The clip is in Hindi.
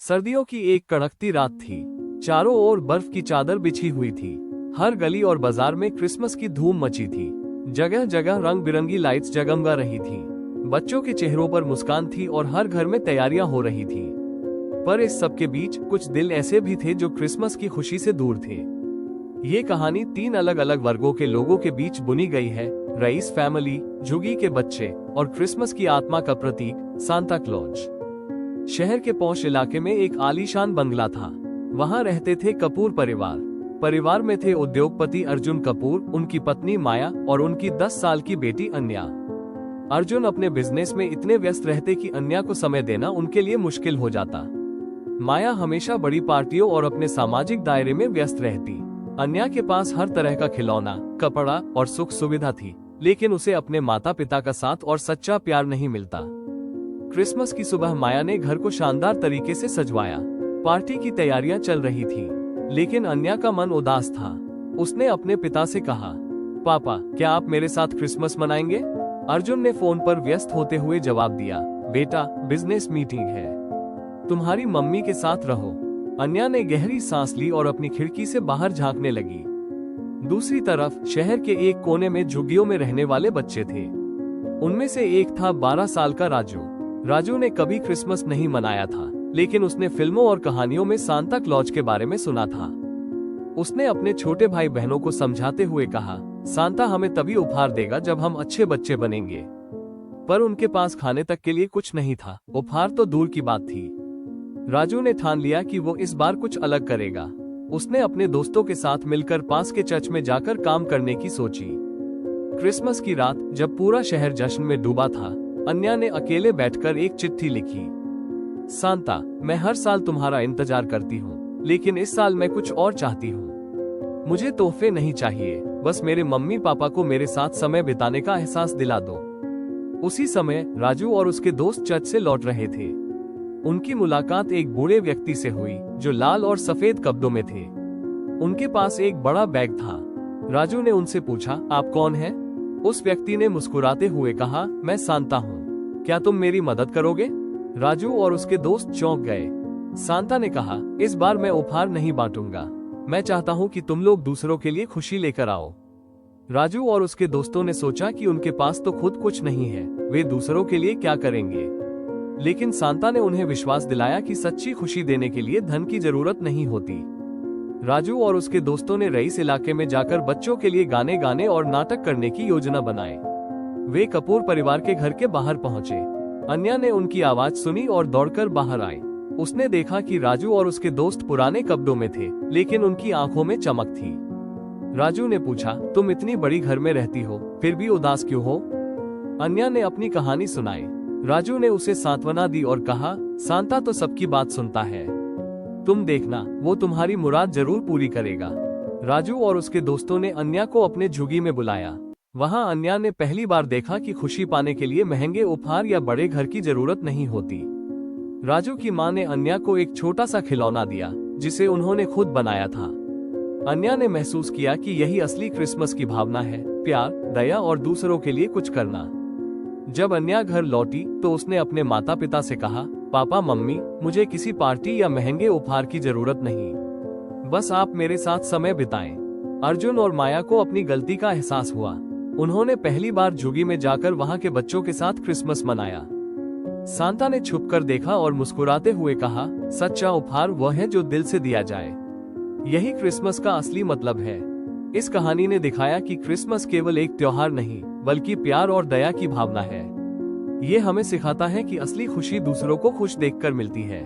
सर्दियों की एक कड़कती रात थी। चारों ओर बर्फ की चादर बिछी हुई थी। हर गली और बाजार में क्रिसमस की धूम मची थी। जगह जगह रंग बिरंगी लाइट्स जगमगा रही थी। बच्चों के चेहरों पर मुस्कान थी और हर घर में तैयारियां हो रही थी। पर इस सब के बीच कुछ दिल ऐसे भी थे जो क्रिसमस की खुशी से दूर थे। ये कहानी 3 अलग अलग वर्गों के लोगों के बीच बुनी गई है। रईस फैमिली, झुग्गी के बच्चे और क्रिसमस की आत्मा का प्रतीक सांता क्लॉज। शहर के पॉश इलाके में एक आलीशान बंगला था। वहां रहते थे कपूर परिवार। परिवार में थे उद्योगपति अर्जुन कपूर, उनकी पत्नी माया और उनकी 10 साल की बेटी अन्या। अर्जुन अपने बिजनेस में इतने व्यस्त रहते कि अन्या को समय देना उनके लिए मुश्किल हो जाता। माया हमेशा बड़ी पार्टियों और अपने सामाजिक दायरे में व्यस्त रहती। अन्या के पास हर तरह का खिलौना, कपड़ा और सुख सुविधा थी, लेकिन उसे अपने माता पिता का साथ और सच्चा प्यार नहीं मिलता। क्रिसमस की सुबह माया ने घर को शानदार तरीके से सजवाया। पार्टी की तैयारियां चल रही थी, लेकिन अन्या का मन उदास था। उसने अपने पिता से कहा, पापा, क्या आप मेरे साथ क्रिसमस मनाएंगे? अर्जुन ने फोन पर व्यस्त होते हुए जवाब दिया, बेटा, बिजनेस मीटिंग है, तुम्हारी मम्मी के साथ रहो। अन्या ने गहरी सांस ली और अपनी खिड़की से बाहर झांकने लगी। दूसरी तरफ शहर के एक कोने में झुग्गियों में रहने वाले बच्चे थे। उनमें से एक था 12 साल का राजू। राजू ने कभी क्रिसमस नहीं मनाया था, लेकिन उसने फिल्मों और कहानियों में सांता क्लॉज के बारे में सुना था। उसने अपने छोटे भाई बहनों को समझाते हुए कहा, सांता हमें तभी उपहार देगा जब हम अच्छे बच्चे बनेंगे। पर उनके पास खाने तक के लिए कुछ नहीं था। उपहार तो दूर की बात थी। राजू ने ठान लिया कि वो इस बार कुछ अलग करेगा। उसने अपने दोस्तों के साथ मिलकर पास के चर्च में जाकर काम करने की सोची। क्रिसमस की रात जब पूरा शहर जश्न में डूबा था, अन्या ने अकेले बैठकर एक चिट्ठी लिखी। सांता, मैं हर साल तुम्हारा इंतजार करती हूँ, लेकिन इस साल मैं कुछ और चाहती हूँ। मुझे तोहफे नहीं चाहिए, बस मेरे मम्मी पापा को मेरे साथ समय बिताने का एहसास दिला दो। उसी समय राजू और उसके दोस्त चर्च से लौट रहे थे। उनकी मुलाकात एक बूढ़े व्यक्ति से हुई जो लाल और सफेद कपड़ों में थे। उनके पास एक बड़ा बैग था। राजू ने उनसे पूछा, आप कौन हैं? उस व्यक्ति ने मुस्कुराते हुए कहा, मैं सांता हूँ, क्या तुम मेरी मदद करोगे? राजू और उसके दोस्त चौंक गए। सांता ने कहा, इस बार मैं उपहार नहीं बांटूंगा, मैं चाहता हूँ कि तुम लोग दूसरों के लिए खुशी लेकर आओ। राजू और उसके दोस्तों ने सोचा कि उनके पास तो खुद कुछ नहीं है, वे दूसरों के लिए क्या करेंगे। लेकिन सांता ने उन्हें विश्वास दिलाया कि सच्ची खुशी देने के लिए धन की जरूरत नहीं होती। राजू और उसके दोस्तों ने रईस इलाके में जाकर बच्चों के लिए गाने गाने और नाटक करने की योजना बनाई। वे कपूर परिवार के घर के बाहर पहुंचे। अन्या ने उनकी आवाज सुनी और दौड़कर बाहर आई। उसने देखा कि राजू और उसके दोस्त पुराने कपड़ों में थे, लेकिन उनकी आंखों में चमक थी। राजू ने पूछा, तुम इतनी बड़ी घर में रहती हो, फिर भी उदास क्यों हो? अन्या ने अपनी कहानी सुनाई। राजू ने उसे सांत्वना दी और कहा, सांता तो सबकी बात सुनता है, तुम देखना, वो तुम्हारी मुराद जरूर पूरी करेगा। राजू और उसके दोस्तों ने अन्या को अपने झुग्गी में बुलाया। वहां अन्या ने पहली बार देखा कि खुशी पाने के लिए महंगे उपहार या बड़े घर की जरूरत नहीं होती। राजू की मां ने अन्या को एक छोटा सा खिलौना दिया, जिसे उन्होंने खुद बनाया था। अन्या ने महसूस किया कि यही असली क्रिसमस की भावना है, प्यार, दया और दूसरों के लिए कुछ करना। जब अन्या घर लौटी तो उसने अपने माता पिता से कहा, पापा मम्मी, मुझे किसी पार्टी या महंगे उपहार की जरूरत नहीं, बस आप मेरे साथ समय बिताएं। अर्जुन और माया को अपनी गलती का एहसास हुआ। उन्होंने पहली बार झुग्गी में जाकर वहां के बच्चों के साथ क्रिसमस मनाया। सांता ने छुपकर देखा और मुस्कुराते हुए कहा, सच्चा उपहार वह है जो दिल से दिया जाए। यही क्रिसमस का असली मतलब है। इस कहानी ने दिखाया कि क्रिसमस केवल एक त्योहार नहीं, बल्कि प्यार और दया की भावना है। ये हमें सिखाता है कि असली खुशी दूसरों को खुश देखकर मिलती है।